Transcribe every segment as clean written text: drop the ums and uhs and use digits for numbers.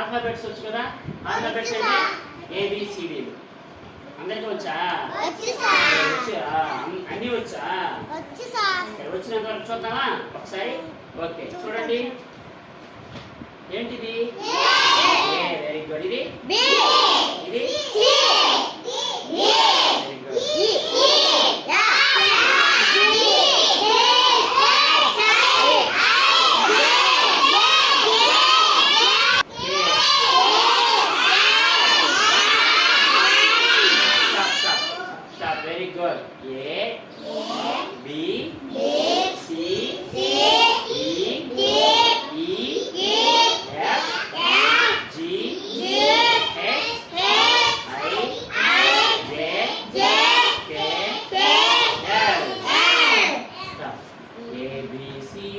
Alphabets వచ్చు కదా, alphabets అంటే ఏబిసిడీలు అందరికీ వచ్చా? అన్నీ వచ్చా? వచ్చినంత వరకు చూద్దామా ఒకసారి? ఓకే చూడండి, ఏంటిది? Very good. ఇది ఇది very good. A B C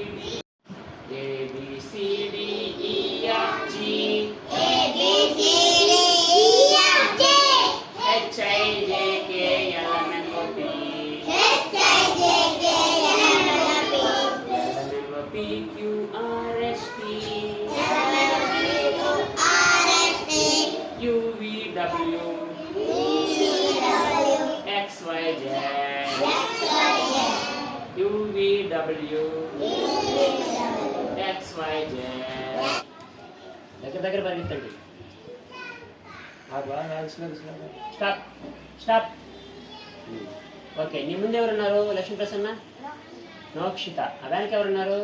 దగ్గర పరిగెత్తండి. Stop stop. ఓకే, నీ ముందు ఎవరున్నారు? లక్ష్మీ ప్రసన్న, నోక్షిత. వెనక ఎవరున్నారు?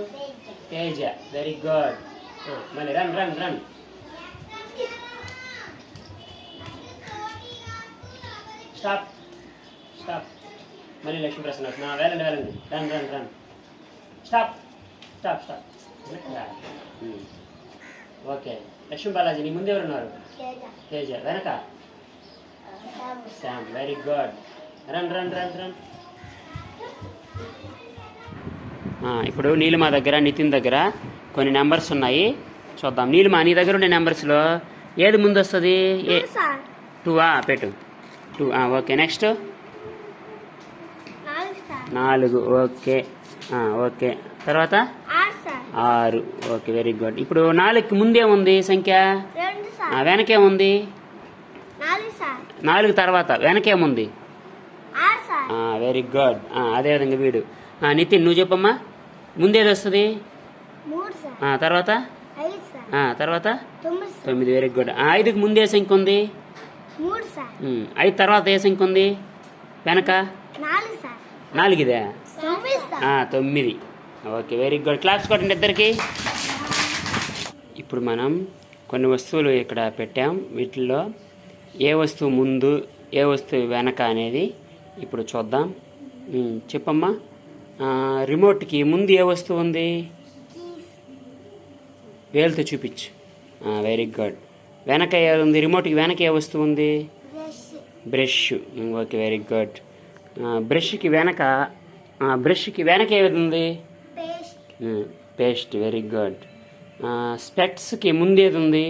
తేజ. Very good. మళ్ళీ run run run. Stop stop. మళ్ళీ లక్ష్మీ ప్రసన్న. వెళ్ళండి వెళ్ళండి. Run run run. Stop stop stop. Okay, Lakshmi Balaji నీ ముందు ఎవరున్నారు? తేజ. వెనక Sam. Very good. Run run run run. ఇప్పుడు నీలిమా దగ్గర, నితిన్ దగ్గర కొన్ని నెంబర్స్ ఉన్నాయి, చూద్దాం. నీలిమా, నీ దగ్గర ఉండే నెంబర్స్లో ఏది ముందు వస్తుంది? 2 పెట్టు. 2. Okay, next 4. Okay okay. తర్వాత 6. Okay, very good. ఇప్పుడు 4కి ముందేముంది సంఖ్య? వెనకేముంది? 4 తర్వాత వెనకేముంది? Very good. అదేవిధంగా వీడు నితిన్, నువ్వు చెప్పమ్మా, ముందేది వస్తుంది? తర్వాత తర్వాత 9. Very good. 5కి ముందే సంఖ్య ఉంది? 5 తర్వాత ఏ సంఖ్య ఉంది వెనక? 4 ఇదే? 9. Okay, very good. క్లాప్స్ కొట్టండి ఇద్దరికి. ఇప్పుడు మనం కొన్ని వస్తువులు ఇక్కడ పెట్టాం, వీటిల్లో ఏ వస్తువు ముందు ఏ వస్తువు వెనక అనేది ఇప్పుడు చూద్దాం. చెప్పమ్మా, రిమోట్కి ముందు ఏ వస్తువు ఉంది? వేలుతో చూపించు. Very good. వెనక ఏది ఉంది? రిమోట్కి వెనక ఏ వస్తువు ఉంది? బ్రష్. Okay, very good. బ్రష్కి వెనక ఏది ఉంది? పేస్ట్. Very good. స్పెక్ట్స్కి ముందు ఏది ఉంది?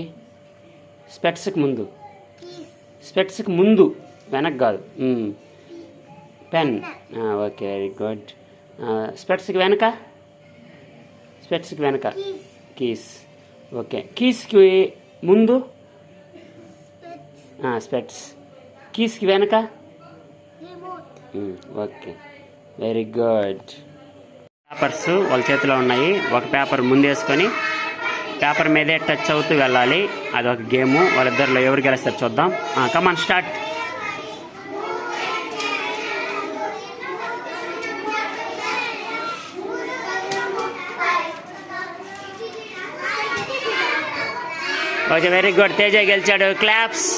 స్పెక్ట్స్కి ముందు వెనక కాదు, పెన్. Okay, very good. స్పెక్ట్స్కి వెనక కీస్. ఓకే, కీస్కి ముందు స్పెక్ట్స్, కీస్కి వెనక. Okay, very good. పేపర్స్ వాళ్ళ చేతిలో ఉన్నాయి. ఒక పేపర్ ముందేసుకొని పేపర్ మీదే టచ్ అవుతూ వెళ్ళాలి. అదొక గేము. వాళ్ళిద్దరిలో ఎవరు గెలుస్తారు చూద్దాం. Come on start. Okay, very good. Teja గెలిచాడు. క్లాప్స్.